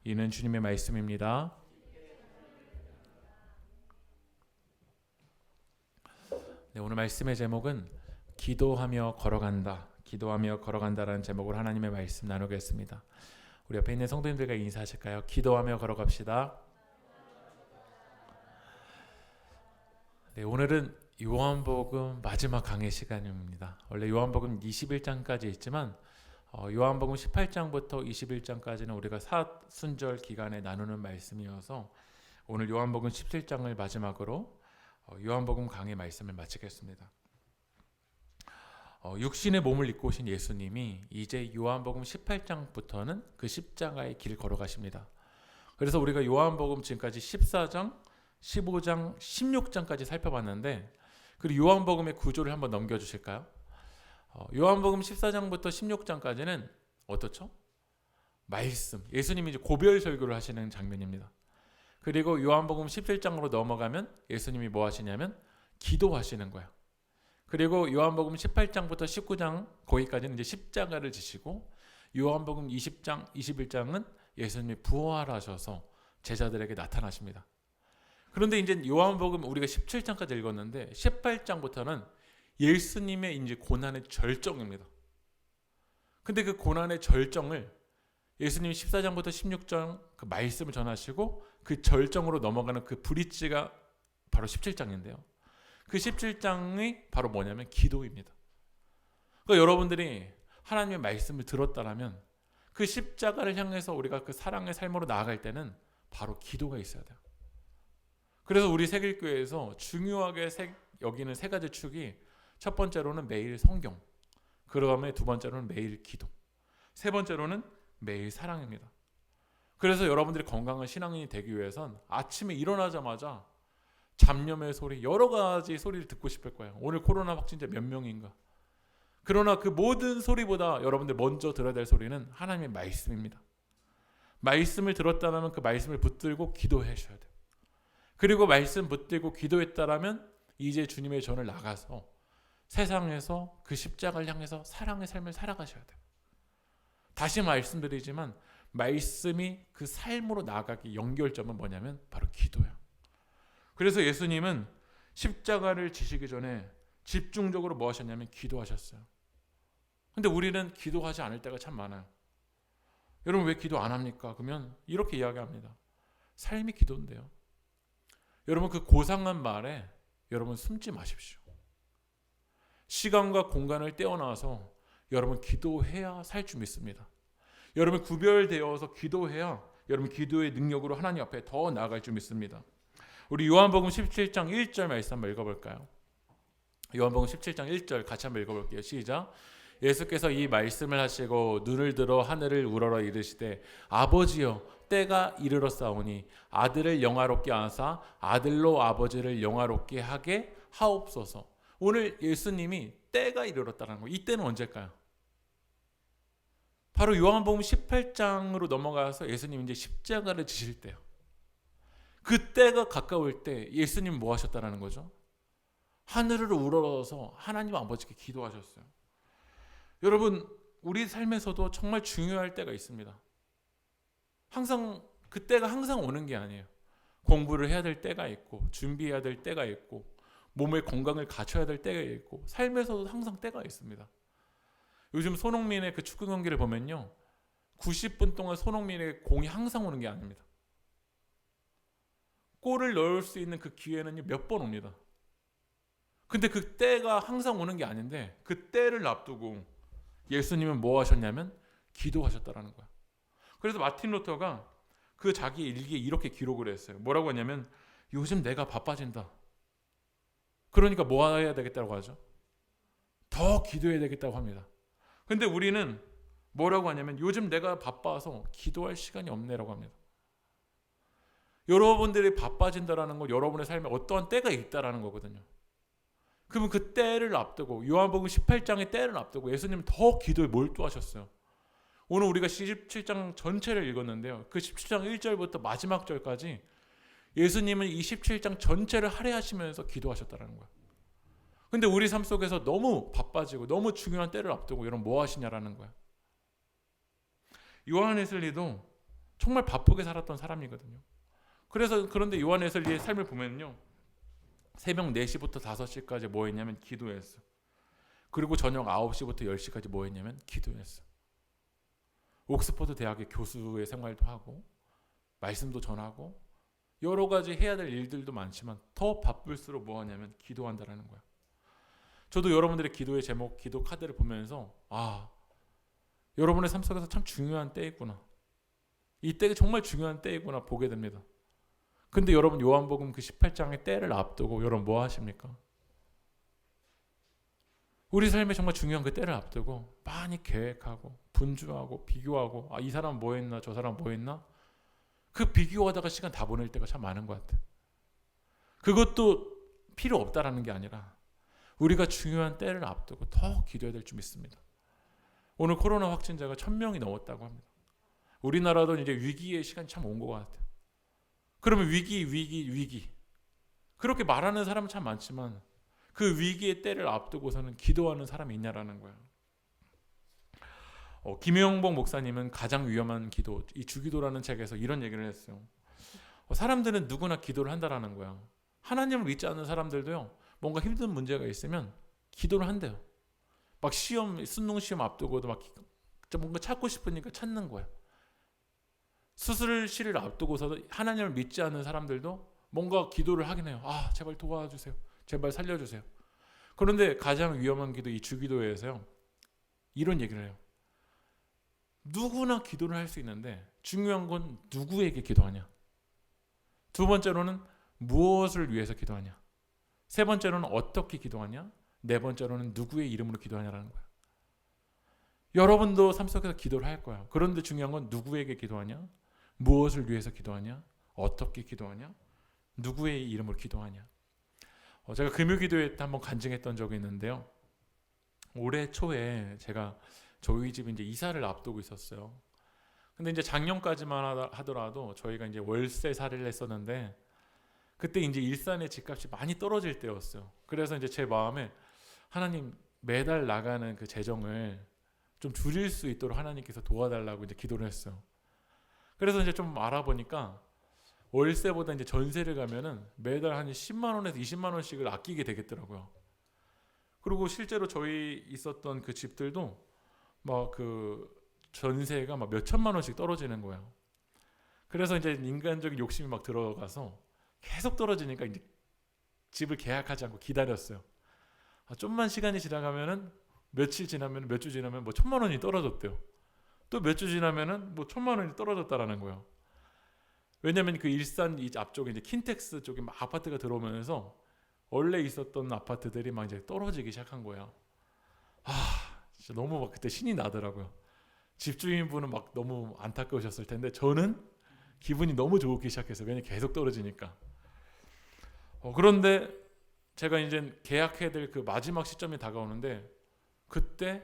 이는 주님의 말씀입니다. 네, 오늘 말씀의 제목은 기도하며 걸어간다. 기도하며 걸어간다라는 제목으로 하나님의 말씀 나누겠습니다. 우리 옆에 있는 성도님들과 인사하실까요? 기도하며 걸어갑시다. 네, 오늘은 요한복음 마지막 강의 시간입니다. 원래 요한복음 21장까지 있지만 요한복음 18장부터 21장까지는 우리가 사순절 기간에 나누는 말씀이어서 오늘 요한복음 17장을 마지막으로 요한복음 강의 말씀을 마치겠습니다. 육신의 몸을 입고 오신 예수님이 이제 요한복음 18장부터는 그 십자가의 길 걸어가십니다. 그래서 우리가 요한복음 지금까지 14장, 15장, 16장까지 살펴봤는데, 그리고 요한복음의 구조를 한번 넘겨주실까요? 요한복음 14장부터 16장까지는 어떻죠? 말씀, 예수님이 이제 고별 설교를 하시는 장면입니다. 그리고 요한복음 17장으로 넘어가면 예수님이 뭐 하시냐면 기도하시는 거예요. 그리고 요한복음 18장부터 19장 거기까지는 이제 십자가를 지시고, 요한복음 20장, 21장은 예수님이 부활하셔서 제자들에게 나타나십니다. 그런데 이제 요한복음 우리가 17장까지 읽었는데 18장부터는 예수님의 이제 고난의 절정입니다. 근데 그 고난의 절정을 예수님이 14장부터 16장 그 말씀을 전하시고 그 절정으로 넘어가는 그 브릿지가 바로 17장인데요. 그 17장이 바로 뭐냐면 기도입니다. 그러니까 여러분들이 하나님의 말씀을 들었다라면 그 십자가를 향해서 우리가 그 사랑의 삶으로 나아갈 때는 바로 기도가 있어야 돼요. 그래서 우리 세길교회에서 중요하게 여기는 세 가지 축이, 첫 번째로는 매일 성경, 그 다음에 두 번째로는 매일 기도, 세 번째로는 매일 사랑입니다. 그래서 여러분들이 건강한 신앙인이 되기 위해선 아침에 일어나자마자 잡념의 소리, 여러 가지 소리를 듣고 싶을 거예요. 오늘 코로나 확진자 몇 명인가. 그러나 그 모든 소리보다 여러분들 먼저 들어야 될 소리는 하나님의 말씀입니다. 말씀을 들었다면 그 말씀을 붙들고 기도하셔야 돼요. 그리고 말씀 붙들고 기도했다라면 이제 주님의 전을 나가서 세상에서 그 십자가를 향해서 사랑의 삶을 살아가셔야 돼요. 다시 말씀드리지만 말씀이 그 삶으로 나아가기 연결점은 뭐냐면 바로 기도예요. 그래서 예수님은 십자가를 지시기 전에 집중적으로 뭐 하셨냐면 기도하셨어요. 근데 우리는 기도하지 않을 때가 참 많아요. 여러분 왜 기도 안 합니까? 그러면 이렇게 이야기합니다. 삶이 기도인데요. 여러분 그 고상한 말에 여러분 숨지 마십시오. 시간과 공간을 떼어놔서 여러분 기도해야 살 줄 믿습니다. 여러분 구별되어서 기도해야 여러분 기도의 능력으로 하나님 앞에 더 나아갈 줄 믿습니다. 우리 요한복음 17장 1절 말씀 한번 읽어볼까요? 요한복음 17장 1절 같이 한번 읽어볼게요. 시작. 예수께서 이 말씀을 하시고 눈을 들어 하늘을 우러러 이르시되 아버지여 때가 이르렀사오니 아들을 영화롭게 하사 아들로 아버지를 영화롭게 하게 하옵소서. 오늘 예수님이 때가 이르렀다는 거예요. 이때는 언제일까요? 바로 요한복음 18장으로 넘어가서 예수님이 이제 십자가를 지실 때요. 그 때가 가까울 때 예수님은 뭐 하셨다는 거죠? 하늘을 우러러서 하나님 아버지께 기도하셨어요. 여러분 우리 삶에서도 정말 중요할 때가 있습니다. 항상 그 때가 항상 오는 게 아니에요. 공부를 해야 될 때가 있고 준비해야 될 때가 있고 몸의 건강을 갖춰야 될 때가 있고 삶에서도 항상 때가 있습니다. 요즘 손흥민의 그 축구 경기를 보면요, 90분 동안 손흥민의 공이 항상 오는 게 아닙니다. 골을 넣을 수 있는 그 기회는 몇 번 옵니다. 근데 그 때가 항상 오는 게 아닌데 그 때를 앞두고 예수님은 뭐 하셨냐면 기도하셨다라는 거야. 그래서 마틴 루터가 그 자기 일기에 이렇게 기록을 했어요. 뭐라고 하냐면 요즘 내가 바빠진다. 그러니까 뭐 해야 되겠다고 하죠? 더 기도해야 되겠다고 합니다. 근데 우리는 뭐라고 하냐면 요즘 내가 바빠서 기도할 시간이 없네라고 합니다. 여러분들이 바빠진다라는 건 여러분의 삶에 어떠한 때가 있다라는 거거든요. 그러면 그 때를 앞두고 요한복음 18장의 때를 앞두고 예수님은 더 기도에 몰두하셨어요. 오늘 우리가 17장 전체를 읽었는데요. 그 17장 1절부터 마지막 절까지 예수님은 이 17장 전체를 할애하시면서 기도하셨다는 거예요. 근데 우리 삶 속에서 너무 바빠지고 너무 중요한 때를 앞두고 여러분 뭐 하시냐라는 거예요. 요한 웨슬리도 정말 바쁘게 살았던 사람이거든요. 그런데 요한 웨슬리의 삶을 보면요, 새벽 4시부터 5시까지 뭐 했냐면 기도했어. 그리고 저녁 9시부터 10시까지 뭐 했냐면 기도했어. 옥스퍼드 대학의 교수의 생활도 하고 말씀도 전하고 여러 가지 해야 될 일들도 많지만 더 바쁠수록 뭐 하냐면 기도한다라는 거야. 저도 여러분들의 기도의 제목, 기도 카드를 보면서 여러분의 삶 속에서 참 중요한 때이구나, 이 때가 정말 중요한 때이구나 보게 됩니다. 근데 여러분, 요한복음 그 18장의 때를 앞두고 여러분 뭐 하십니까? 우리 삶에 정말 중요한 그 때를 앞두고 많이 계획하고 분주하고 비교하고, 이 사람 뭐 했나 저 사람 뭐 했나, 그 비교하다가 시간 다 보낼 때가 참 많은 것 같아요. 그것도 필요 없다라는 게 아니라 우리가 중요한 때를 앞두고 더 기도해야 될 줄 믿습니다. 오늘 코로나 확진자가 1000명이 넘었다고 합니다. 우리나라도 이제 위기의 시간이 참 온 것 같아요. 그러면 위기 그렇게 말하는 사람은 참 많지만 그 위기의 때를 앞두고서는 기도하는 사람이 있냐라는 거예요. 김영복 목사님은 가장 위험한 기도, 이 주기도라는 책에서 이런 얘기를 했어요. 사람들은 누구나 기도를 한다라는 거야. 하나님을 믿지 않는 사람들도요, 뭔가 힘든 문제가 있으면 기도를 한대요. 막 수능 시험 앞두고도 막 뭔가 찾고 싶으니까 찾는 거야. 수술실을 앞두고서도 하나님을 믿지 않는 사람들도 뭔가 기도를 하긴 해요. 제발 도와주세요. 제발 살려주세요. 그런데 가장 위험한 기도, 이 주기도에서요, 이런 얘기를 해요. 누구나 기도를 할 수 있는데 중요한 건 누구에게 기도하냐. 두 번째로는 무엇을 위해서 기도하냐. 세 번째로는 어떻게 기도하냐. 네 번째로는 누구의 이름으로 기도하냐라는 거예요. 여러분도 삶 속에서 기도를 할 거야. 그런데 중요한 건 누구에게 기도하냐, 무엇을 위해서 기도하냐, 어떻게 기도하냐, 누구의 이름으로 기도하냐. 제가 금요기도회 때 한번 간증했던 적이 있는데요. 올해 초에 제가 저희 집에 이제 이사를 앞두고 있었어요. 근데 이제 작년까지만 하더라도 저희가 이제 월세 살이를 했었는데, 그때 이제 일산의 집값이 많이 떨어질 때였어요. 그래서 이제 제 마음에 하나님, 매달 나가는 그 재정을 좀 줄일 수 있도록 하나님께서 도와달라고 이제 기도를 했어요. 그래서 이제 좀 알아보니까 월세보다 이제 전세를 가면은 매달 한 10만 원에서 20만 원씩을 아끼게 되겠더라고요. 그리고 실제로 저희 있었던 그 집들도 막 그 전세가 막 몇 천만 원씩 떨어지는 거예요. 그래서 이제 인간적인 욕심이 막 들어가서 계속 떨어지니까 이제 집을 계약하지 않고 기다렸어요. 좀만 시간이 지나가면은 며칠 지나면 몇 주 지나면 뭐 1000만 원이 떨어졌대요. 또 몇 주 지나면은 뭐 1000만 원이 떨어졌다라는 거예요. 왜냐면 그 일산 이 앞쪽에 이제 킨텍스 쪽에 막 아파트가 들어오면서 원래 있었던 아파트들이 막 이제 떨어지기 시작한 거예요. 진짜 너무 막 그때 신이 나더라고요. 집주인분은 막 너무 안타까우셨을 텐데 저는 기분이 너무 좋기 시작해서, 왜냐면 계속 떨어지니까. 그런데 제가 이제 계약해야 될 그 마지막 시점이 다가오는데, 그때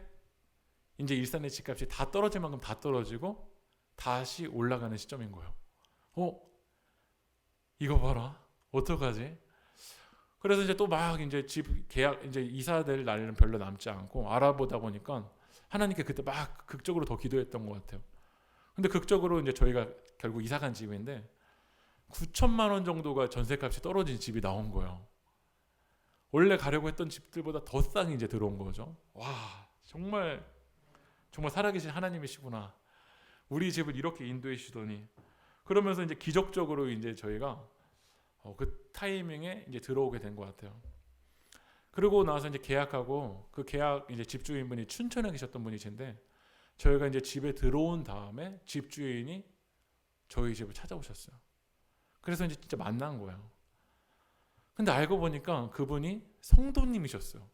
이제 일산의 집값이 다 떨어질 만큼 다 떨어지고 다시 올라가는 시점인 거예요. 이거 봐라, 어떡하지? 그래서 이제 또 막 이제 집 계약, 이제 이사될 날은 별로 남지 않고 알아보다 보니까 하나님께 그때 막 극적으로 더 기도했던 것 같아요. 근데 극적으로 이제 저희가 결국 이사 간 집인데 9천만 원 정도가 전세값이 떨어진 집이 나온 거예요. 원래 가려고 했던 집들보다 더 싼 이제 들어온 거죠. 정말 살아계신 하나님이시구나. 우리 집을 이렇게 인도해 주시더니. 그러면서 이제 기적적으로 이제 저희가 그 타이밍에 이제 들어오게 된 것 같아요. 그러고 나서 이제 계약하고, 그 계약 이제 집주인분이 춘천에 계셨던 분이신데, 저희가 이제 집에 들어온 다음에 집주인이 저희 집을 찾아오셨어요. 그래서 이제 진짜 만난 거예요. 근데 알고 보니까 그분이 성도님이셨어요.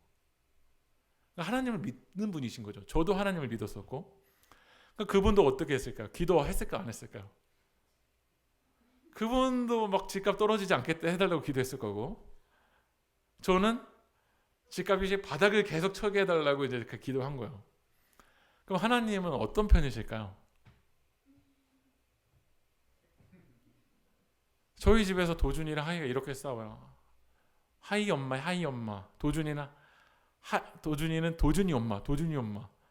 그러니까 하나님을 믿는 분이신 거죠. 저도 하나님을 믿었었고. 그러니까 그분도 어떻게 했을까요? 기도했을까 안 했을까요? 그분도 막 집값 떨어지지 않게 해달라고 기도했을 거고, 저는 집값이 바닥을 계속 쳐게 해달라고 이제 그 기도한 거예요. 그럼 하나님은 어떤 편이실까요? 저희 집에서 도준이랑 하이가 이렇게 싸워요. 하이 엄마. 도준이는 도준이 엄마.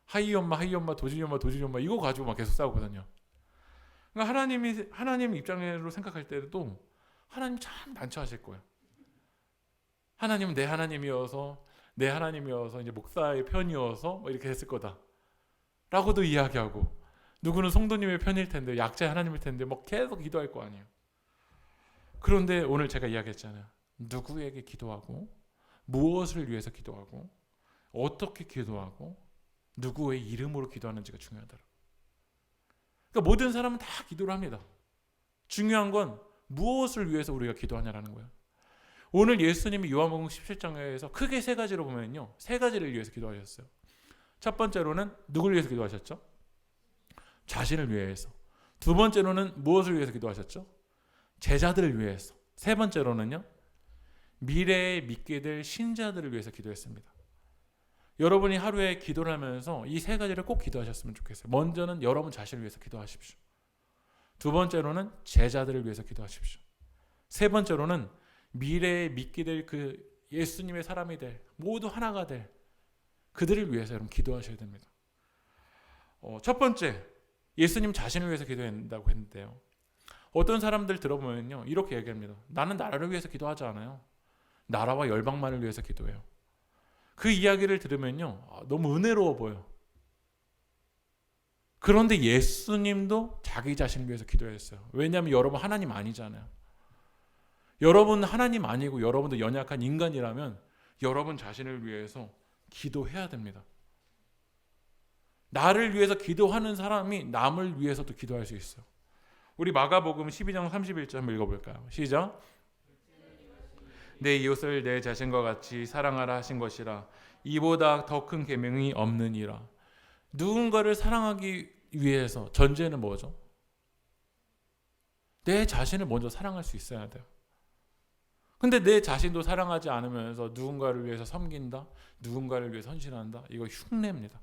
하이 엄마, 도준이 엄마 이거 가지고 막 계속 싸우거든요. 그러니까 하나님 입장으로 생각할 때도 하나님 참 난처하실 거예요. 하나님은 내 하나님이어서 이제 목사의 편이어서 뭐 이렇게 했을 거다라고도 이야기하고, 누구는 성도님의 편일 텐데, 약자의 하나님일 텐데 뭐 계속 기도할 거 아니에요. 그런데 오늘 제가 이야기했잖아요. 누구에게 기도하고, 무엇을 위해서 기도하고, 어떻게 기도하고, 누구의 이름으로 기도하는지가 중요하더라고요. 그러니까 모든 사람은 다 기도를 합니다. 중요한 건 무엇을 위해서 우리가 기도하냐라는 거예요. 오늘 예수님이 요한복음 17장에서 크게 세 가지로 보면요, 세 가지를 위해서 기도하셨어요. 첫 번째로는 누구를 위해서 기도하셨죠? 자신을 위해서. 두 번째로는 무엇을 위해서 기도하셨죠? 제자들을 위해서. 세 번째로는요, 미래에 믿게 될 신자들을 위해서 기도했습니다. 여러분이 하루에 기도를 하면서 이 세 가지를 꼭 기도하셨으면 좋겠어요. 먼저는 여러분 자신을 위해서 기도하십시오. 두 번째로는 제자들을 위해서 기도하십시오. 세 번째로는 미래에 믿게 될 그 예수님의 사람이 될, 모두 하나가 될 그들을 위해서 여러분 기도하셔야 됩니다. 첫 번째, 예수님 자신을 위해서 기도한다고 했는데요. 어떤 사람들 들어보면요, 이렇게 얘기합니다. 나는 나라를 위해서 기도하지 않아요. 나라와 열방만을 위해서 기도해요. 그 이야기를 들으면요, 너무 은혜로워 보여. 그런데 예수님도 자기 자신을 위해서 기도했어요. 왜냐하면 여러분 하나님 아니잖아요. 여러분 하나님 아니고 여러분도 연약한 인간이라면 여러분 자신을 위해서 기도해야 됩니다. 나를 위해서 기도하는 사람이 남을 위해서도 기도할 수 있어요. 우리 마가복음 12장 31절 한번 읽어볼까요? 시작. 내 이웃을 내 자신과 같이 사랑하라 하신 것이라. 이보다 더 큰 계명이 없느니라. 누군가를 사랑하기 위해서 전제는 뭐죠? 내 자신을 먼저 사랑할 수 있어야 돼요. 근데 내 자신도 사랑하지 않으면서 누군가를 위해서 섬긴다, 누군가를 위해서 헌신한다, 이거 흉내입니다.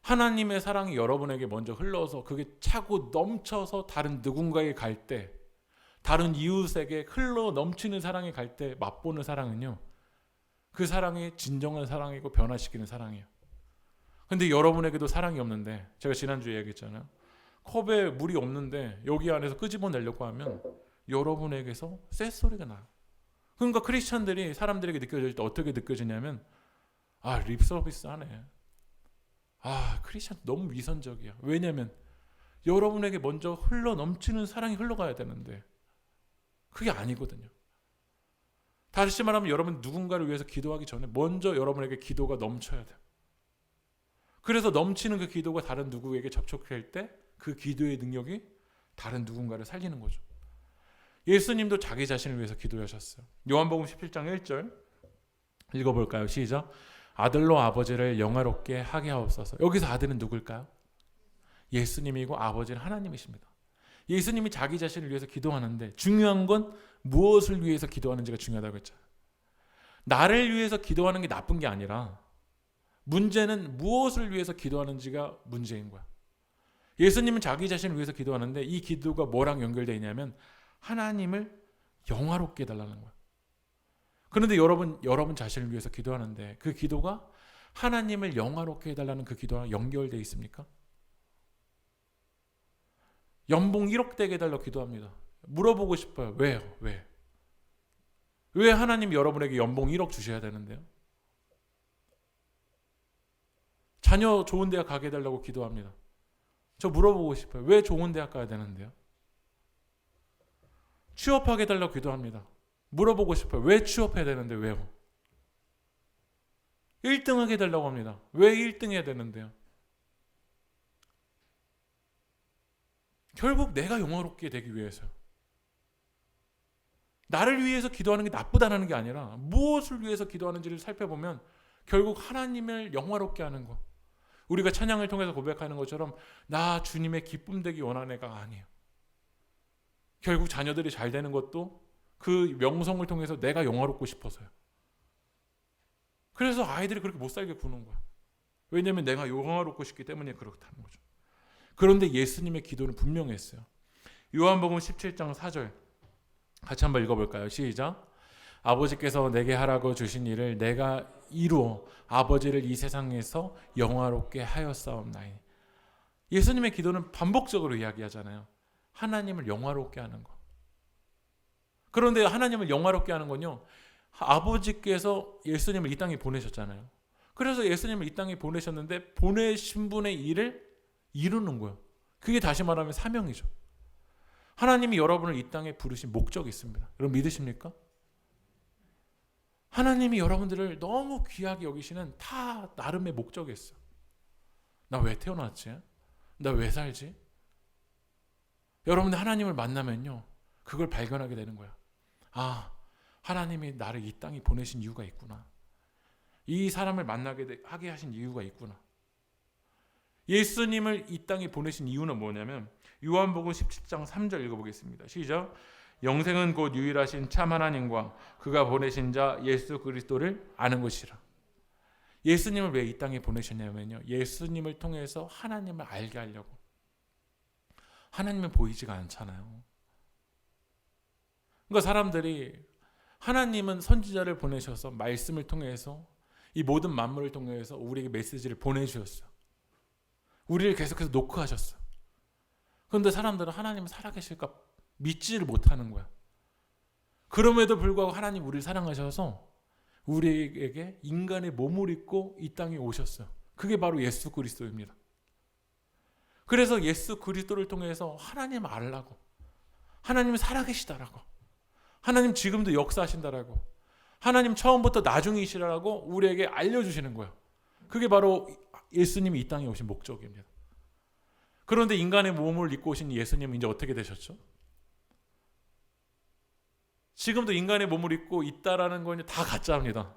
하나님의 사랑이 여러분에게 먼저 흘러서 그게 차고 넘쳐서 다른 누군가에게 갈 때, 다른 이웃에게 흘러 넘치는 사랑이 갈 때 맛보는 사랑은요, 그 사랑이 진정한 사랑이고 변화시키는 사랑이에요. 근데 여러분에게도 사랑이 없는데, 제가 지난주에 얘기했잖아요. 컵에 물이 없는데 여기 안에서 끄집어내려고 하면 여러분에게서 쇳소리가 나요. 그러니까 크리스찬들이 사람들에게 느껴질 때 어떻게 느껴지냐면, 립 서비스 하네. 크리스찬 너무 위선적이야. 왜냐하면 여러분에게 먼저 흘러 넘치는 사랑이 흘러가야 되는데 그게 아니거든요. 다시 말하면 여러분 누군가를 위해서 기도하기 전에 먼저 여러분에게 기도가 넘쳐야 돼요. 그래서 넘치는 그 기도가 다른 누구에게 접촉할 때 그 기도의 능력이 다른 누군가를 살리는 거죠. 예수님도 자기 자신을 위해서 기도하셨어요. 요한복음 17장 1절 읽어볼까요? 시작. 아들로 아버지를 영화롭게 하게 하옵소서. 여기서 아들은 누굴까요? 예수님이고 아버지는 하나님이십니다. 예수님이 자기 자신을 위해서 기도하는데 중요한 건 무엇을 위해서 기도하는지가 중요하다고 했잖아요. 나를 위해서 기도하는 게 나쁜 게 아니라 문제는 무엇을 위해서 기도하는지가 문제인 거야. 예수님은 자기 자신을 위해서 기도하는데 이 기도가 뭐랑 연결되어 있냐면 하나님을 영화롭게 해달라는 거야. 그런데 여러분 자신을 위해서 기도하는데 그 기도가 하나님을 영화롭게 해달라는 그 기도랑 연결되어 있습니까? 연봉 1억 되게 해달라고 기도합니다. 물어보고 싶어요. 왜요? 왜 하나님 여러분에게 연봉 1억 주셔야 되는데요? 자녀 좋은 대학 가게 해달라고 기도합니다. 저 물어보고 싶어요. 왜 좋은 대학 가야 되는데요? 취업하게 해달라고 기도합니다. 물어보고 싶어요. 왜 취업해야 되는데 왜요? 1등 하게 해달라고 합니다. 왜 1등 해야 되는데요? 결국 내가 영화롭게 되기 위해서요. 나를 위해서 기도하는 게 나쁘다는 게 아니라 무엇을 위해서 기도하는지를 살펴보면 결국 하나님을 영화롭게 하는 거. 우리가 찬양을 통해서 고백하는 것처럼 나 주님의 기쁨 되기 원하는 애가 아니에요. 결국 자녀들이 잘 되는 것도 그 명성을 통해서 내가 영화롭고 싶어서요. 그래서 아이들이 그렇게 못 살게 구는 거야. 왜냐하면 내가 영화롭고 싶기 때문에 그렇다는 거죠. 그런데 예수님의 기도는 분명했어요. 요한복음 17장 4절 같이 한번 읽어볼까요? 시작. 아버지께서 내게 하라고 주신 일을 내가 이루어 아버지를 이 세상에서 영화롭게 하였사옵나이다. 예수님의 기도는 반복적으로 이야기하잖아요. 하나님을 영화롭게 하는 거. 그런데 하나님을 영화롭게 하는 건요, 아버지께서 예수님을 이 땅에 보내셨잖아요. 그래서 예수님을 이 땅에 보내셨는데 보내신 분의 일을 이루는 거예요. 그게 다시 말하면 사명이죠. 하나님이 여러분을 이 땅에 부르신 목적이 있습니다. 여러분 믿으십니까? 하나님이 여러분들을 너무 귀하게 여기시는 다 나름의 목적이 있어요. 나 왜 태어났지? 나 왜 살지? 여러분들 하나님을 만나면요, 그걸 발견하게 되는 거야. 아, 하나님이 나를 이 땅에 보내신 이유가 있구나. 이 사람을 만나게 하게 하신 이유가 있구나. 예수님을 이 땅에 보내신 이유는 뭐냐면 요한복음 17장 3절 읽어보겠습니다. 시작. 영생은 곧 유일하신 참 하나님과 그가 보내신 자 예수 그리스도를 아는 것이라. 예수님을 왜 이 땅에 보내셨냐면요, 예수님을 통해서 하나님을 알게 하려고. 하나님은 보이지가 않잖아요. 그러니까 사람들이 하나님은 선지자를 보내셔서 말씀을 통해서 이 모든 만물을 통해서 우리에게 메시지를 보내주셨어요. 우리를 계속해서 노크하셨어요. 그런데 사람들은 하나님은 살아계실까 믿지를 못하는 거야. 그럼에도 불구하고 하나님 우리를 사랑하셔서 우리에게 인간의 몸을 입고 이 땅에 오셨어요. 그게 바로 예수 그리스도입니다. 그래서 예수 그리스도를 통해서 하나님을 알라고, 하나님은 살아계시다라고, 하나님 지금도 역사하신다라고, 하나님 처음부터 나중이시라고 우리에게 알려주시는 거예요. 그게 바로 예수님이 이 땅에 오신 목적입니다. 그런데 인간의 몸을 입고 오신 예수님은 이제 어떻게 되셨죠? 지금도 인간의 몸을 입고 있다라는 건 다 가짜입니다.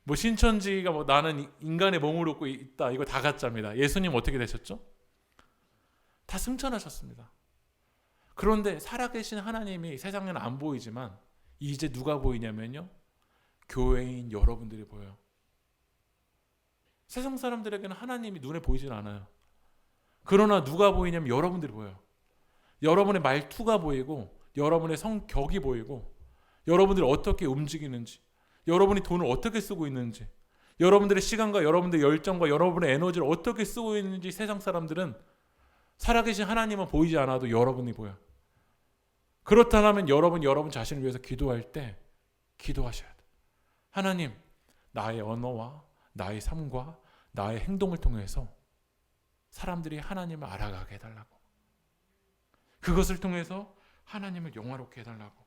뭐 신천지가 뭐 나는 인간의 몸을 입고 있다, 이거 다 가짜입니다. 예수님 어떻게 되셨죠? 다 승천하셨습니다. 그런데 살아계신 하나님이 세상에는 안 보이지만 이제 누가 보이냐면요, 교회인 여러분들이 보여요. 세상 사람들에게는 하나님이 눈에 보이진 않아요. 그러나 누가 보이냐면 여러분들이 보여요. 여러분의 말투가 보이고, 여러분의 성격이 보이고, 여러분들이 어떻게 움직이는지, 여러분이 돈을 어떻게 쓰고 있는지, 여러분들의 시간과 여러분들의 열정과 여러분의 에너지를 어떻게 쓰고 있는지 세상 사람들은, 살아계신 하나님은 보이지 않아도 여러분이 보여요. 그렇다면 여러분 자신을 위해서 기도할 때 기도하셔야 돼요. 하나님, 나의 언어와 나의 삶과 나의 행동을 통해서 사람들이 하나님을 알아가게 해달라고. 그것을 통해서 하나님을 영화롭게 해달라고.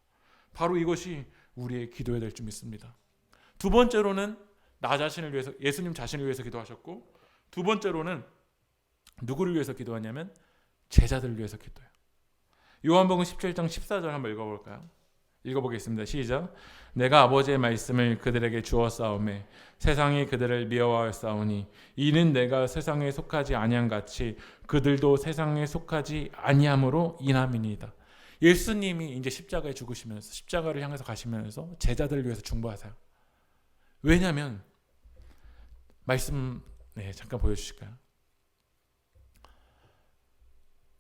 바로 이것이 우리의 기도해야 될 줄 믿습니다. 두 번째로는 나 자신을 위해서, 예수님 자신을 위해서 기도하셨고, 두 번째로는 누구를 위해서 기도하냐면 제자들을 위해서 기도해요. 요한복음 17장 14절 한번 읽어볼까요? 읽어보겠습니다. 시작. 내가 아버지의 말씀을 그들에게 주었사오매 세상이 그들을 미워하였사오니 이는 내가 세상에 속하지 아니한 같이 그들도 세상에 속하지 아니함으로 인함이니이다. 예수님이 이제 십자가에 죽으시면서, 십자가를 향해서 가시면서 제자들을 위해서 중보하세요. 왜냐하면 말씀 잠깐 보여주실까요?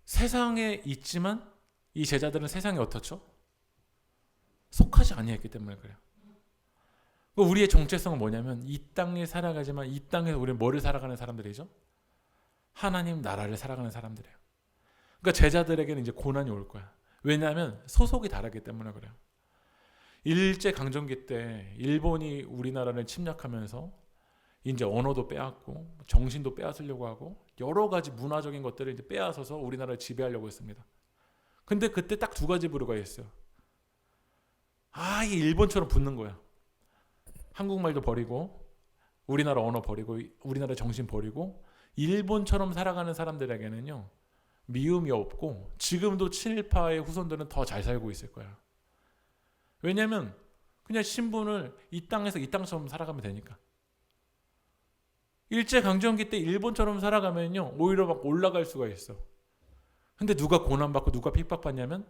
세상에 있지만 이 제자들은 세상에 어떻죠? 속하지 아니했기 때문에 그래요. 우리의 정체성은 뭐냐면 이 땅에 살아가지만 이 땅에서 우리는 뭐를 살아가는 사람들이죠? 하나님 나라를 살아가는 사람들이에요. 그러니까 제자들에게는 이제 고난이 올 거야. 왜냐하면 소속이 다르기 때문에 그래요. 일제강점기 때 일본이 우리나라를 침략하면서 이제 언어도 빼앗고 정신도 빼앗으려고 하고 여러 가지 문화적인 것들을 이제 빼앗아서 우리나라를 지배하려고 했습니다. 근데 그때 딱 두 가지 부류가 있어요. 이 일본처럼 붙는 거야. 한국말도 버리고 우리나라 언어 버리고 우리나라 정신 버리고 일본처럼 살아가는 사람들에게는요, 미움이 없고 지금도 친일파의 후손들은 더 잘 살고 있을 거야. 왜냐하면 그냥 신분을 이 땅에서 이 땅처럼 살아가면 되니까. 일제강점기 때 일본처럼 살아가면요 오히려 막 올라갈 수가 있어. 근데 누가 고난받고 누가 핍박받냐면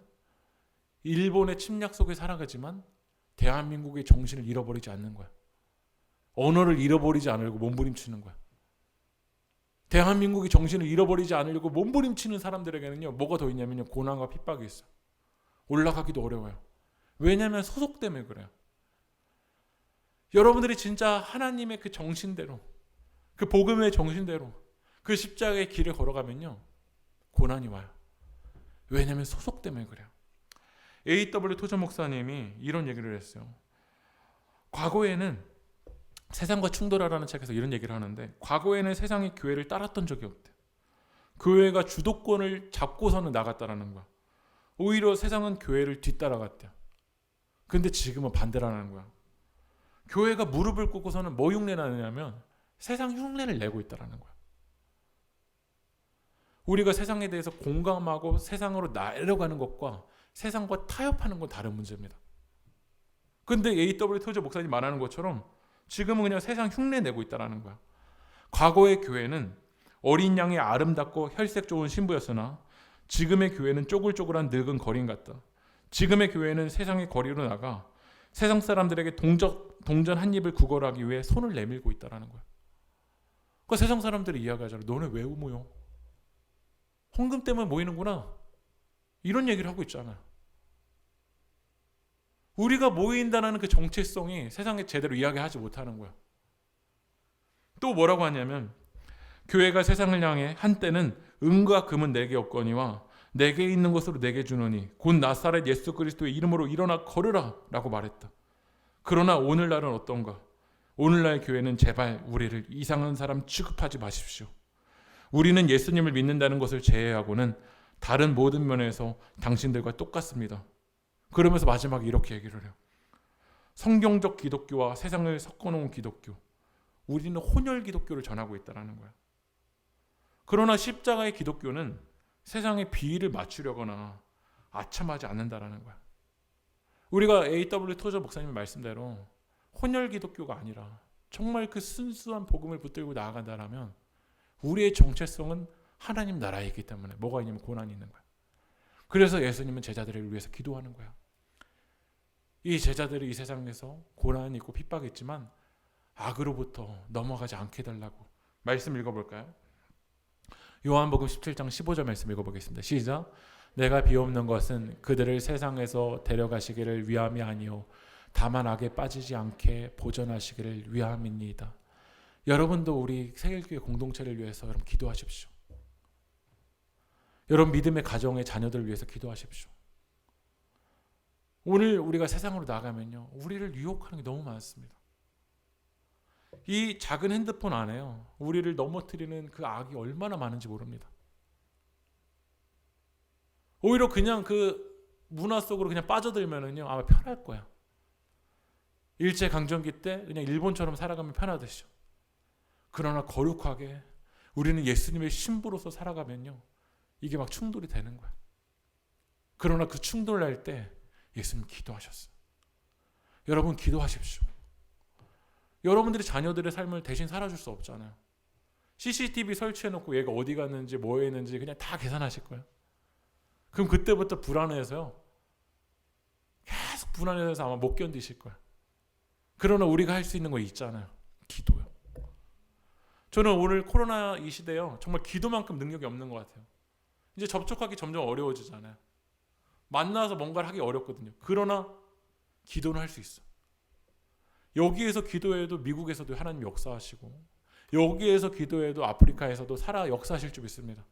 일본의 침략 속에 살아가지만 대한민국의 정신을 잃어버리지 않는 거야. 언어를 잃어버리지 않으려고 몸부림치는 거야. 대한민국의 정신을 잃어버리지 않으려고 몸부림치는 사람들에게는요 뭐가 더 있냐면요 고난과 핍박이 있어. 올라가기도 어려워요. 왜냐하면 소속 때문에 그래요. 여러분들이 진짜 하나님의 그 정신대로, 그 복음의 정신대로, 그 십자가의 길을 걸어가면요, 고난이 와요. 왜냐하면 소속 때문에 그래요. A.W. 토저 목사님이 이런 얘기를 했어요. 과거에는 세상과 충돌하라는 책에서 이런 얘기를 하는데, 과거에는 세상이 교회를 따랐던 적이 없대요. 교회가 주도권을 잡고서는 나갔다라는 거야. 오히려 세상은 교회를 뒤따라갔대요. 근데 지금은 반대라는 거야. 교회가 무릎을 꿇고서는 뭐 흉내내냐면 세상 흉내를 내고 있다라는 거야. 우리가 세상에 대해서 공감하고 세상으로 내려가는 것과 세상과 타협하는 건 다른 문제입니다. 근데 A.W. 토저 목사님 말하는 것처럼 지금은 그냥 세상 흉내 내고 있다라는 거야. 과거의 교회는 어린 양의 아름답고 혈색 좋은 신부였으나 지금의 교회는 쪼글쪼글한 늙은 거린 같다. 지금의 교회는 세상의 거리로 나가 세상 사람들에게 동전 한 입을 구걸하기 위해 손을 내밀고 있다라는 거야. 그러니까 세상 사람들이 이야기하잖아. 너네 왜 모여? 헌금 때문에 모이는구나. 이런 얘기를 하고 있잖아요. 우리가 모인다는 그 정체성이 세상에 제대로 이야기하지 못하는 거야. 또 뭐라고 하냐면 교회가 세상을 향해 한때는 은과 금은 내게 없거니와 내게 있는 것으로 내게 주노니 곧 나사렛 예수 그리스도의 이름으로 일어나 걸으라 라고 말했다. 그러나 오늘날은 어떤가? 오늘날 교회는 제발 우리를 이상한 사람 취급하지 마십시오. 우리는 예수님을 믿는다는 것을 제외하고는 다른 모든 면에서 당신들과 똑같습니다. 그러면서 마지막에 이렇게 얘기를 해요. 성경적 기독교와 세상을 섞어놓은 기독교. 우리는 혼혈 기독교를 전하고 있다는 거야. 그러나 십자가의 기독교는 세상의 비위를 맞추려거나 아첨하지 않는다라는 거야. 우리가 A.W. 토저 목사님의 말씀대로 혼혈 기독교가 아니라 정말 그 순수한 복음을 붙들고 나아간다라면 우리의 정체성은 하나님 나라에 있기 때문에 뭐가 있냐면 고난이 있는 거야. 그래서 예수님은 제자들을 위해서 기도하는 거야. 이 제자들이 이 세상에서 고난이 있고 핍박이 있지만 악으로부터 넘어가지 않게 해달라고. 말씀 읽어볼까요? 요한복음 17장 15절 말씀 읽어보겠습니다. 시작. 내가 비옵는 것은 그들을 세상에서 데려가시기를 위함이 아니요 다만 악에 빠지지 않게 보존하시기를 위함입니다. 여러분도 우리 세일교회 공동체를 위해서 여러분 기도하십시오. 여러분 믿음의 가정의 자녀들을 위해서 기도하십시오. 오늘 우리가 세상으로 나가면요, 우리를 유혹하는 게 너무 많습니다. 이 작은 핸드폰 안에요, 우리를 넘어뜨리는 그 악이 얼마나 많은지 모릅니다. 오히려 그냥 그 문화 속으로 그냥 빠져들면은요, 아마 편할 거야. 일제 강점기 때 그냥 일본처럼 살아가면 편하듯이요. 그러나 거룩하게 우리는 예수님의 신부로서 살아가면요, 이게 막 충돌이 되는 거야. 그러나 그 충돌 날 때 예수님 기도하셨어요. 여러분 기도하십시오. 여러분들이 자녀들의 삶을 대신 살아줄 수 없잖아요. CCTV 설치해놓고 얘가 어디 갔는지 뭐 했는지 그냥 다 계산하실 거예요. 그럼 그때부터 불안해서요, 계속 불안해서 아마 못 견디실 거예요. 그러나 우리가 할 수 있는 거 있잖아요. 기도요. 저는 오늘 코로나 이 시대요, 정말 기도만큼 능력이 없는 것 같아요. 이제 접촉하기 점점 어려워지잖아요. 만나서 뭔가를 하기 어렵거든요. 그러나 기도는 할 수 있어. 여기에서 기도해도 미국에서도 하나님 역사하시고, 여기에서 기도해도 아프리카에서도 살아 역사하실 줄 믿습니다.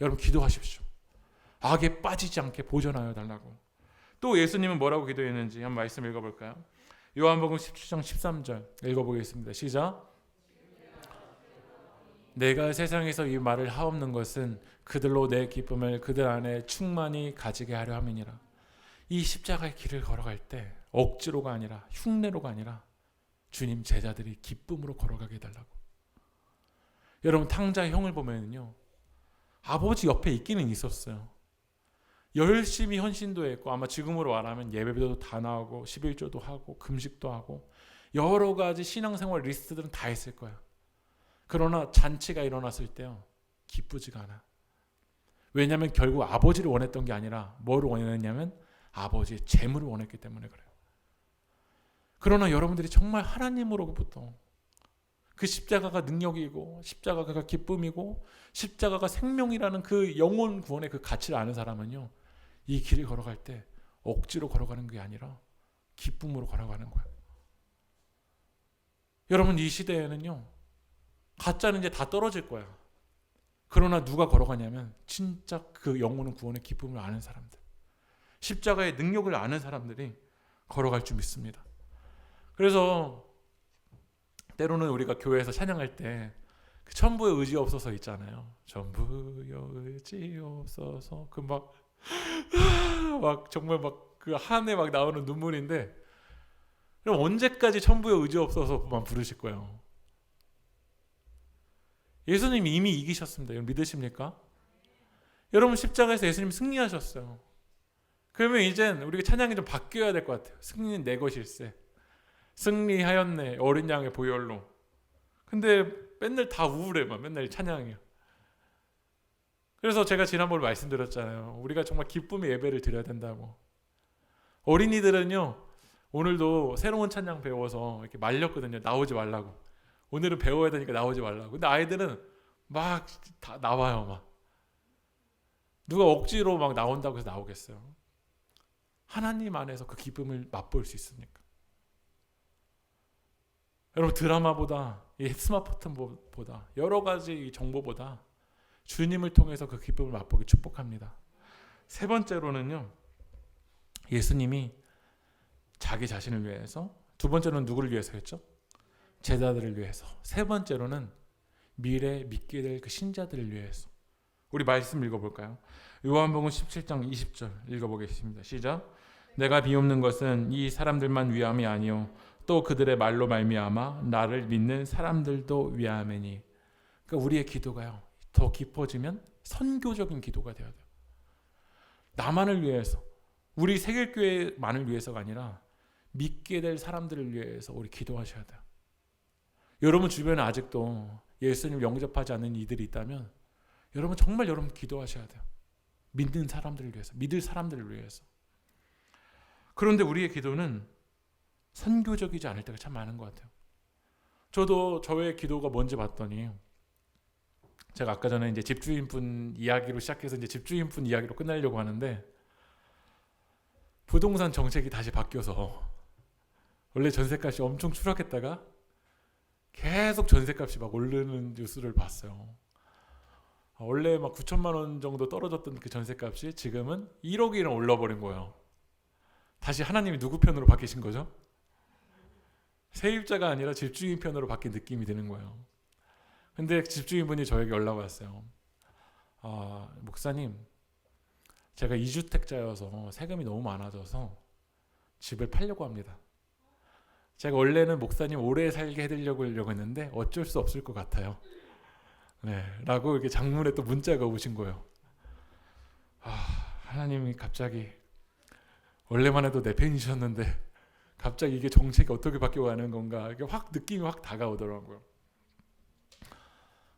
여러분 기도하십시오. 악에 빠지지 않게 보존하여 달라고. 또 예수님은 뭐라고 기도했는지 한번 말씀 읽어볼까요? 요한복음 17장 13절 읽어보겠습니다. 시작. 내가 세상에서 이 말을 하옵는 것은 그들로 내 기쁨을 그들 안에 충만히 가지게 하려 함이니라. 이 십자가의 길을 걸어갈 때 억지로가 아니라 흉내로가 아니라 주님 제자들이 기쁨으로 걸어가게 해달라고. 여러분 탕자의 형을 보면요, 아버지 옆에 있기는 있었어요. 열심히 헌신도 했고, 아마 지금으로 말하면 예배도 다 나오고 11조도 하고 금식도 하고 여러 가지 신앙생활 리스트들은 다 했을 거예요. 그러나 잔치가 일어났을 때요, 기쁘지가 않아. 왜냐하면 결국 아버지를 원했던 게 아니라 뭐를 원했냐면 아버지의 재물을 원했기 때문에 그래요. 그러나 여러분들이 정말 하나님으로부터 그 십자가가 능력이고 십자가가 기쁨이고 십자가가 생명이라는 그 영혼 구원의 그 가치를 아는 사람은요, 이 길을 걸어갈 때 억지로 걸어가는 게 아니라 기쁨으로 걸어가는 거예요. 여러분 이 시대에는요, 가짜는 이제 다 떨어질 거야. 그러나 누가 걸어가냐면 진짜 그 영혼의 구원의 기쁨을 아는 사람들, 십자가의 능력을 아는 사람들이 걸어갈 줄 믿습니다. 그래서 때로는 우리가 교회에서 찬양할 때 그 천부의 의지 없어서 있잖아요. 천부의 의지 없어서 그 막 정말 막 그 한에 막 나오는 눈물인데, 그럼 언제까지 천부의 의지 없어서만 부르실 거예요? 예수님이 이미 이기셨습니다. 여러분 믿으십니까? 여러분 십자가에서 예수님 승리하셨어요. 그러면 이젠 우리가 찬양이 좀 바뀌어야 될 것 같아요. 승리는 내 것일세. 승리하였네 어린 양의 보혈로. 근데 맨날 다 우울해만 맨날 찬양이에요. 그래서 제가 지난번에 말씀드렸잖아요. 우리가 정말 기쁨의 예배를 드려야 된다고. 어린이들은요 오늘도 새로운 찬양 배워서 이렇게 말렸거든요. 나오지 말라고. 오늘은 배워야 되니까 나오지 말라고. 근데 아이들은 막 다 나와요. 막 누가 억지로 막 나온다고 해서 나오겠어요? 하나님 안에서 그 기쁨을 맛볼 수 있으니까. 여러분 드라마보다 이 스마트폰보다 여러 가지 정보보다 주님을 통해서 그 기쁨을 맛보기 축복합니다. 세 번째로는요, 예수님이 자기 자신을 위해서, 두 번째로는 누구를 위해서 했죠? 제자들을 위해서. 세 번째로는 미래 믿게 될 그 신자들을 위해서. 우리 말씀 읽어볼까요? 요한복음 17장 20절 읽어보겠습니다. 시작. 내가 비옵는 것은 이 사람들만 위함이 아니요 또 그들의 말로 말미암아 나를 믿는 사람들도 위함이니. 그러니까 우리의 기도가요 더 깊어지면 선교적인 기도가 되어야 돼요. 나만을 위해서, 우리 세길교회만을 위해서가 아니라 믿게 될 사람들을 위해서 우리 기도하셔야 돼요. 여러분 주변에 아직도 예수님을 영접하지 않는 이들이 있다면 여러분 정말 여러분 기도하셔야 돼요. 믿는 사람들을 위해서, 믿을 사람들을 위해서. 그런데 우리의 기도는 선교적이지 않을 때가 참 많은 것 같아요. 저도 저의 기도가 뭔지 봤더니, 제가 아까 전에 이제 집주인분 이야기로 시작해서 이제 집주인분 이야기로 끝내려고 하는데, 부동산 정책이 다시 바뀌어서 원래 전세값이 엄청 추락했다가 계속 전세값이 막 오르는 뉴스를 봤어요. 원래 막 9천만 원 정도 떨어졌던 그 전세값이 지금은 1억이나 올라버린 거예요. 다시 하나님이 누구 편으로 바뀌신 거죠? 세입자가 아니라 집주인 편으로 바뀐 느낌이 드는 거예요. 근데 집주인분이 저에게 연락 왔어요. 목사님, 제가 2주택자여서 세금이 너무 많아져서 집을 팔려고 합니다. 제가 원래는 목사님 오래 살게 해드리려고 했는데 어쩔 수 없을 것 같아요. 네, 라고 이렇게 장문에 또 문자가 오신 거예요. 하나님이 갑자기, 원래만 해도 내 팬이셨는데 갑자기 이게 정책이 어떻게 바뀌어가는 건가, 이게 확 느낌이 확 다가오더라고요.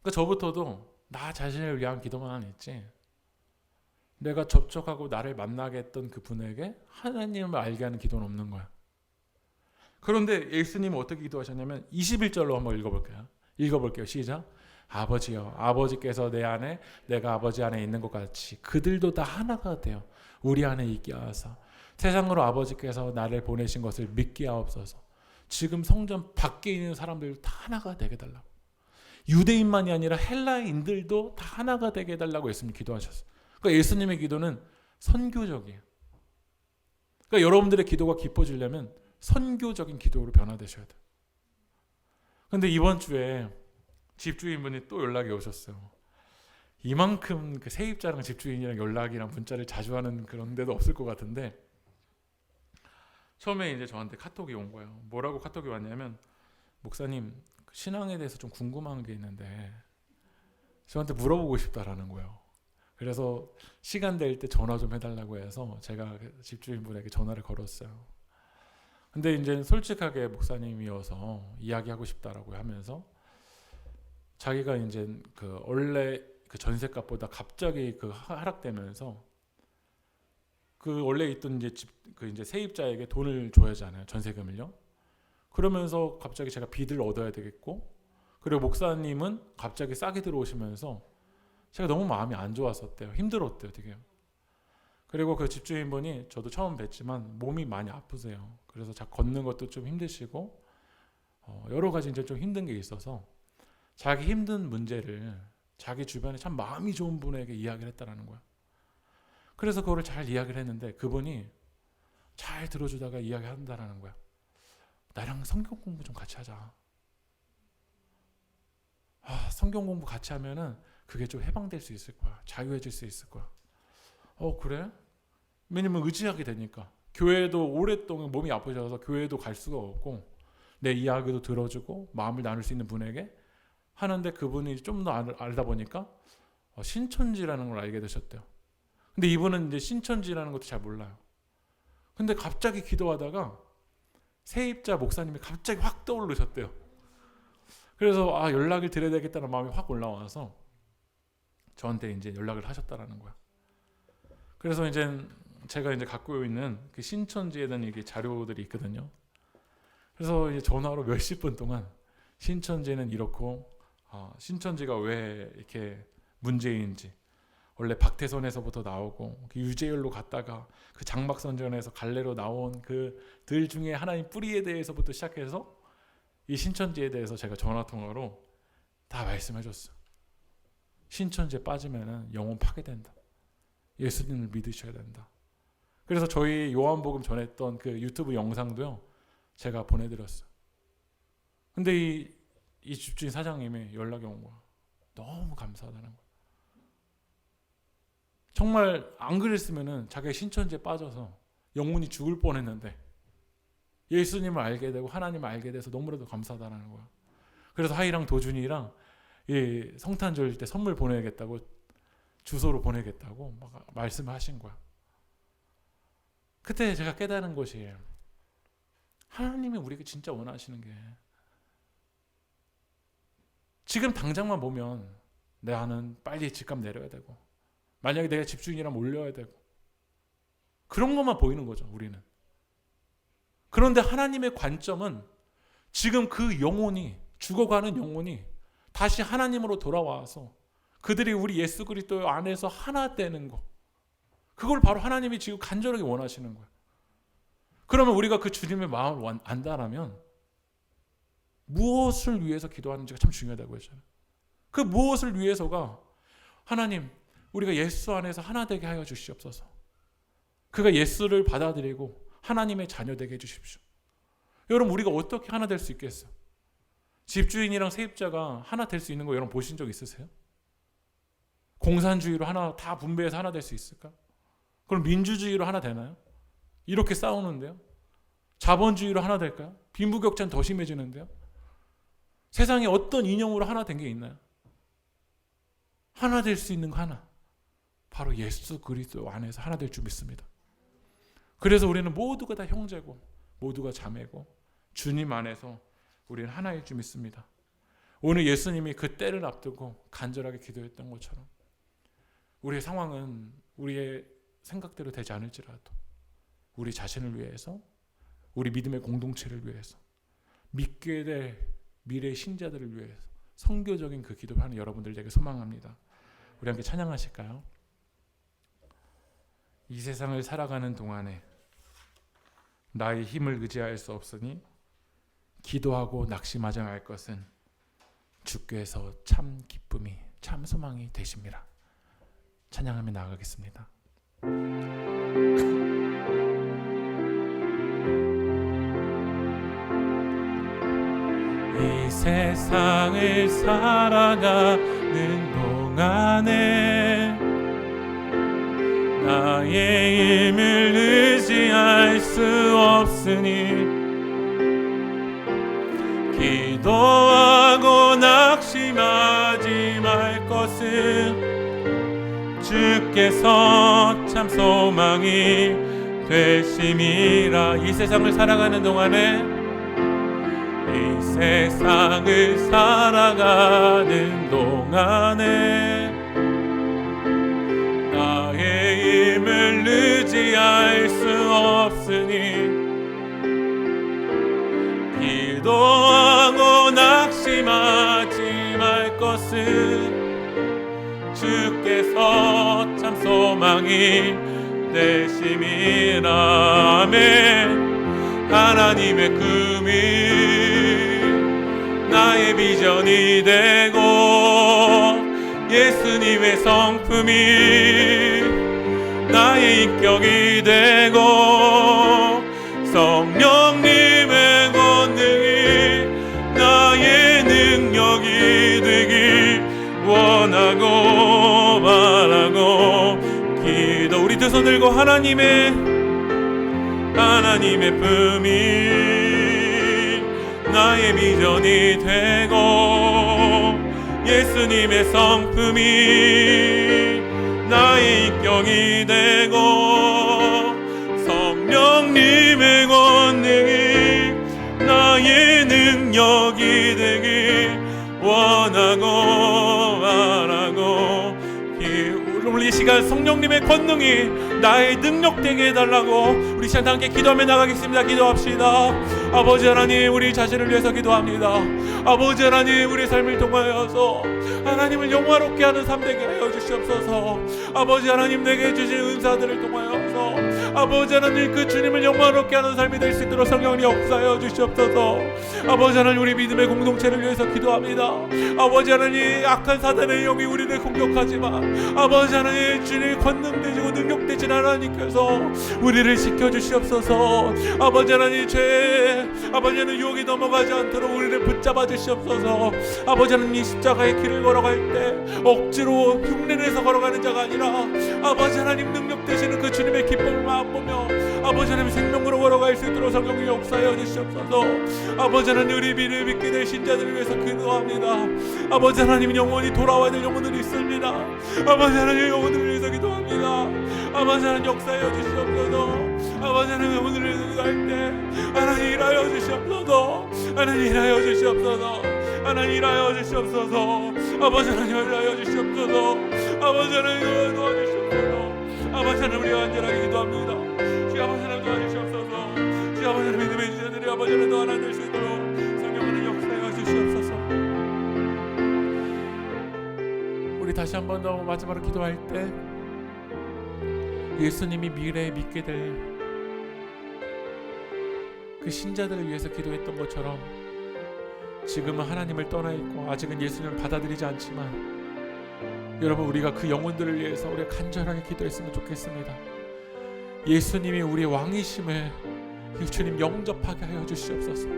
그러니까 저부터도 나 자신을 위한 기도만 했지, 내가 접촉하고 나를 만나게 했던 그 분에게 하나님을 알게 하는 기도는 없는 거야. 그런데 예수님은 어떻게 기도하셨냐면 21절로 한번 읽어볼게요. 시작. 아버지여, 아버지께서 내 안에 내가 아버지 안에 있는 것 같이 그들도 다 하나가 되어 우리 안에 있게 하사 세상으로 아버지께서 나를 보내신 것을 믿게 하옵소서. 지금 성전 밖에 있는 사람들도 다 하나가 되게 해달라고. 유대인만이 아니라 헬라인들도 다 하나가 되게 해달라고 예수님이 기도하셨어요. 그러니까 예수님의 기도는 선교적이에요. 그러니까 여러분들의 기도가 깊어지려면 선교적인 기도로 변화되셔야 돼요. 그런데 이번 주에 집주인분이 또 연락이 오셨어요. 이만큼 그 세입자랑 집주인이랑 연락이랑 문자를 자주 하는 그런 데도 없을 것 같은데, 처음에 이제 저한테 카톡이 온 거예요. 뭐라고 카톡이 왔냐면, 목사님 신앙에 대해서 좀 궁금한 게 있는데 저한테 물어보고 싶다라는 거예요. 그래서 시간 될 때 전화 좀 해달라고 해서 제가 집주인분에게 전화를 걸었어요. 근데 이제 솔직하게 목사님이어서 이야기하고 싶다라고 하면서 자기가 이제 그 원래 그 전세값보다 갑자기 그 하락되면서 그 원래 있던 이제 그 이제 세입자에게 돈을 줘야 하잖아요. 전세금을요. 그러면서 갑자기 제가 빚을 얻어야 되겠고, 그리고 목사님은 갑자기 싸게 들어오시면서 제가 너무 마음이 안 좋았었대요. 힘들었대요, 되게. 그리고 그 집주인분이 저도 처음 뵀지만 몸이 많이 아프세요. 그래서 걷는 것도 좀 힘드시고 여러 가지 이제 좀 힘든 게 있어서 자기 힘든 문제를 자기 주변에 참 마음이 좋은 분에게 이야기를 했다라는 거야. 그래서 그거를 잘 이야기를 했는데 그분이 잘 들어주다가 이야기한다라는 거야. 나랑 성경 공부 좀 같이 하자. 성경 공부 같이 하면은 그게 좀 해방될 수 있을 거야. 자유해질 수 있을 거야. 그래? 왜냐면 의지하게 되니까. 교회도 오랫동안 몸이 아프셔서 교회도 갈 수가 없고 내 이야기도 들어주고 마음을 나눌 수 있는 분에게 하는데 그분이 좀 더 알다 보니까 신천지라는 걸 알게 되셨대요. 근데 이분은 이제 신천지라는 것도 잘 몰라요. 근데 갑자기 기도하다가 세입자 목사님이 갑자기 확 떠오르셨대요. 그래서 연락을 드려야 되겠다는 마음이 확 올라와서 저한테 이제 연락을 하셨다라는 거야. 그래서 이제 제가 이제 갖고 있는 그 신천지에 대한 이게 자료들이 있거든요. 그래서 이제 전화로 몇십 분 동안 신천지는 이렇고 신천지가 왜 이렇게 문제인지, 원래 박태선에서부터 나오고 유재열로 갔다가 그 장막선전에서 갈래로 나온 그들 중에 하나님 뿌리에 대해서부터 시작해서 이 신천지에 대해서 제가 전화통화로 다 말씀해줬어요. 신천지에 빠지면 영혼 파괴된다. 예수님을 믿으셔야 된다. 그래서 저희 요한복음 전했던 그 유튜브 영상도요, 제가 보내드렸어요. 근데 이 집주인 사장님이 연락이 온 거야. 너무 감사하다는 거야. 정말 안 그랬으면은 자기가 신천지에 빠져서 영혼이 죽을 뻔했는데 예수님을 알게 되고 하나님을 알게 돼서 너무나도 감사하다는 거야. 그래서 하이랑 도준이랑 성탄절 때 선물 보내겠다고, 주소로 보내겠다고 막 말씀하신 거야. 그때 제가 깨달은 것이, 하나님이 우리에게 진짜 원하시는 게 지금 당장만 보면 나는 빨리 집값 내려야 되고, 만약에 내가 집주인이라면 올려야 되고, 그런 것만 보이는 거죠, 우리는. 그런데 하나님의 관점은 지금 그 영혼이, 죽어가는 영혼이 다시 하나님으로 돌아와서 그들이 우리 예수 그리스도 안에서 하나 되는 거, 그걸 바로 하나님이 지금 간절하게 원하시는 거예요. 그러면 우리가 그 주님의 마음을 안다라면 무엇을 위해서 기도하는지가 참 중요하다고 했잖아요. 그 무엇을 위해서가, 하나님, 우리가 예수 안에서 하나 되게 하여 주시옵소서. 그가 예수를 받아들이고 하나님의 자녀 되게 해주십시오. 여러분, 우리가 어떻게 하나 될 수 있겠어요? 집주인이랑 세입자가 하나 될 수 있는 거 여러분 보신 적 있으세요? 공산주의로 하나 다 분배해서 하나 될 수 있을까? 그럼 민주주의로 하나 되나요? 이렇게 싸우는데요. 자본주의로 하나 될까요? 빈부격차는 더 심해지는데요. 세상에 어떤 이념으로 하나 된 게 있나요? 하나 될 수 있는 거 하나, 바로 예수 그리스도 안에서 하나 될 줄 믿습니다. 그래서 우리는 모두가 다 형제고 모두가 자매고 주님 안에서 우리는 하나일 줄 믿습니다. 오늘 예수님이 그 때를 앞두고 간절하게 기도했던 것처럼 우리의 상황은 우리의 생각대로 되지 않을지라도 우리 자신을 위해서, 우리 믿음의 공동체를 위해서, 믿게 될 미래의 신자들을 위해서 선교적인 그 기도를 하는 여러분들에게 소망합니다. 우리 함께 찬양하실까요? 이 세상을 살아가는 동안에 나의 힘을 의지할 수 없으니 기도하고 낙심하지 말 것은 주께서 참 기쁨이, 참 소망이 되십니다. 찬양하며 나아가겠습니다. 이 세상을 살아가는 동안에 나의 힘을 의지할 수 없으니 기도하고 낙심하지 말 것은 주께서 참 소망이 되심이라. 이 세상을 살아가는 동안에, 이 세상을 살아가는 동안에 나의 힘을 의지할 수 없으니 기도하고 낙심하지 말 것은 주께서 참 소망이 되심이라. 아멘. 하나님의 꿈이 나의 비전이 되고 하나님의 성품이 나의 인격이 되고 성령님의 권능이 나의 능력이 되길 원하고 바라고 기도. 우리 두 손 들고 하나님의 품이 나의 비전이 되고 예수님의 성품이 나의 인격이 되고 성령님의 권능이 나의 능력이 되길 원하고 바라고. 오늘 이 시간 성령님의 권능이 나의 능력 되게 해달라고 우리 시간 함께 기도하며 나가겠습니다. 기도합시다. 아버지 하나님, 우리 자신을 위해서 기도합니다. 아버지 하나님, 우리 삶을 통하여서 하나님을 영화롭게 하는 삶 되게 하여 주시옵소서. 아버지 하나님, 내게 주신 은사들을 통하여서 아버지 하나님, 그 주님을 영화롭게 하는 삶이 될 수 있도록 성령님 역사하여 주시옵소서. 아버지 하나님, 우리 믿음의 공동체를 위해서 기도합니다. 아버지 하나님, 악한 사단의 영이 우리를 공격하지만 아버지 하나님, 주님의 권능되시고 능력되신 하나님께서 우리를 지켜주시옵소서. 아버지 하나님, 아버지 하나님, 유혹이 넘어가지 않도록 우리를 붙잡아 주시옵소서. 아버지 하나님, 이 십자가의 길을 걸어갈 때 억지로 흉내내서 걸어가는 자가 아니라 아버지 하나님, 능력 되시는 그 주님의 기쁨을 맛보며 아버지 하나님 생명으로 걸어갈 수 있도록 성령님 역사하여 주시옵소서. 아버지 하나님, 우리 믿음을 믿게 될 신자들을 위해서 기도합니다. 아버지 하나님, 영원히 돌아와야 될 영혼들이 있습니다. 아버지 하나님, 영혼들을 위해서 기도합니다. 아버지 하나님, 역사하여 주시옵소서. 아버지 하나님, 영혼들을 위해서 기도할 때 하나님 일하여 주시옵소서. 하나님 일하여 주시옵소서. 하나님 일하여 주시옵소서. 아버지 하나님 일하여 주시옵소서. 아버지 하나님 도와주시옵소서. 아버지 하나님, 우리가 간절하게 기도합니다. 주 아버지 하나님 도와주시옵소서. 주 아버지 하나님, 믿음의 지자들이 아버지 하나님 또 하나 될 수 있도록 성령 하나님 역사하여 주시옵소서. 우리 다시 한 번 더 마지막으로 기도할 때 예수님이 미래에 믿게 될 그 신자들을 위해서 기도했던 것처럼 지금은 하나님을 떠나 있고 아직은 예수님을 받아들이지 않지만 여러분, 우리가 그 영혼들을 위해서 우리가 간절하게 기도했으면 좋겠습니다. 예수님이 우리의 왕이심을 주님 영접하게 하여 주시옵소서.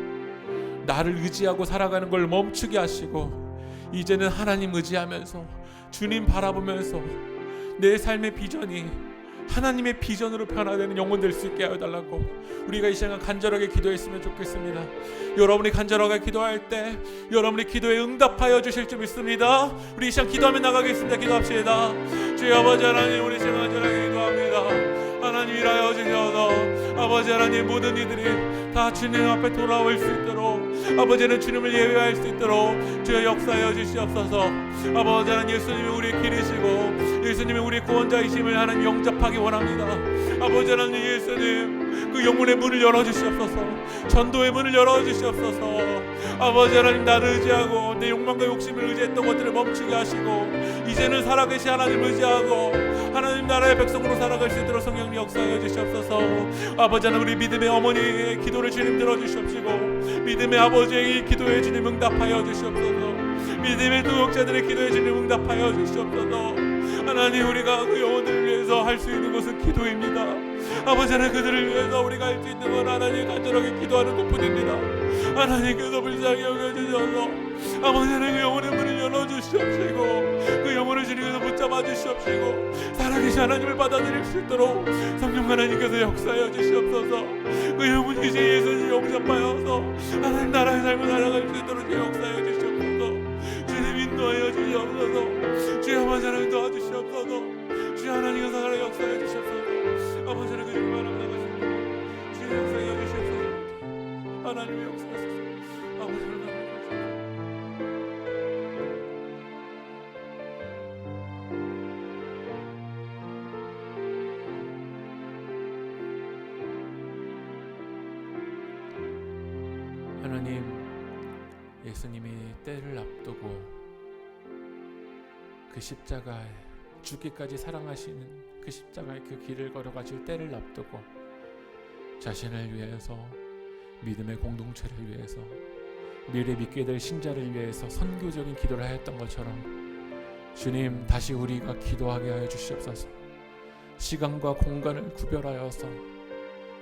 나를 의지하고 살아가는 걸 멈추게 하시고 이제는 하나님 의지하면서 주님 바라보면서 내 삶의 비전이 하나님의 비전으로 변화되는 영혼 될 수 있게 하여 달라고 우리가 이 시간 간절하게 기도했으면 좋겠습니다. 여러분이 간절하게 기도할 때 여러분의 기도에 응답하여 주실 줄 믿습니다. 우리 이 시간 기도하며 나가겠습니다. 기도합시다. 주여 아버지 하나님, 우리 시간 간절하게 기도합니다. 하나님 일하여 주셔서 아버지 하나님, 모든 이들이 다 주님 앞에 돌아올 수 있도록 아버지는 주님을 예배할 수 있도록 주여 역사하여 주시옵소서. 아버지 하나님, 예수님이 우리의 길이시고 예수님이 우리의 구원자이심을 하나님 영접하기 원합니다. 아버지 하나님, 예수님 그 영혼의 문을 열어주시옵소서. 전도의 문을 열어주시옵소서. 아버지 하나님, 나를 의지하고 내 욕망과 욕심을 의지했던 것들을 멈추게 하시고 이제는 살아계신 하나님을 의지하고 하나님 나라의 백성으로 살아갈 수 있도록 성령님 역사하여 주시옵소서. 아버지 하나님, 우리 믿음의 어머니의 기도를 주님 들어주시옵시고 믿음의 아버지의 기도에 주님 응답하여 주시옵소서. 믿음의 동역자들의 기도에 주님 응답하여 주시옵소서. 하나님, 우리가 그 영혼들을 위해서 할 수 있는 것은 기도입니다. 아버지 하나님, 그들을 위해서 우리가 할 수 있는 건 하나님 간절하게 기도하는 것뿐입니다. 하나님께서 불쌍히 여겨주셔서 아버지 하나님, 그 영혼의 문을 열어주시옵시고 그 영혼을 주님께서 붙잡아 주시옵시고 살아계신 하나님을 받아들일 수 있도록 성령 하나님께서 역사하여 주시옵소서. 그 영혼이신 예수님 영접하여서 하나님 나라의 삶을 살아갈 수 있도록 역사하여 주시옵소서. 주님 인도하여 주시옵소서. 주여 아버지 하나님 도와주시옵소서. 주여 하나님께서 하나님 역사하여 주시옵소서. 아버지 하나님, 그 영광을 나가시옵소서. 주여 역사하여 주시옵소서. 하나님의 역사하소서. 아버지 하나님 하나님, 예수님이 때를 앞두고 그 십자가에 죽기까지 사랑하시는 그 십자가의 그 길을 걸어가실 때를 앞두고 자신을 위해서, 믿음의 공동체를 위해서, 미래 믿게 될 신자를 위해서 선교적인 기도를 하였던 것처럼 주님, 다시 우리가 기도하게 하여 주시옵소서. 시간과 공간을 구별하여서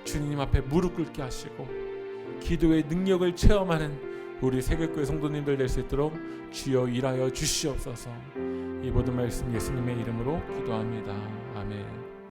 주님 앞에 무릎 꿇게 하시고 기도의 능력을 체험하는 우리 세계교회 성도님들 될 수 있도록 주여 일하여 주시옵소서. 이 모든 말씀 예수님의 이름으로 기도합니다. 아멘.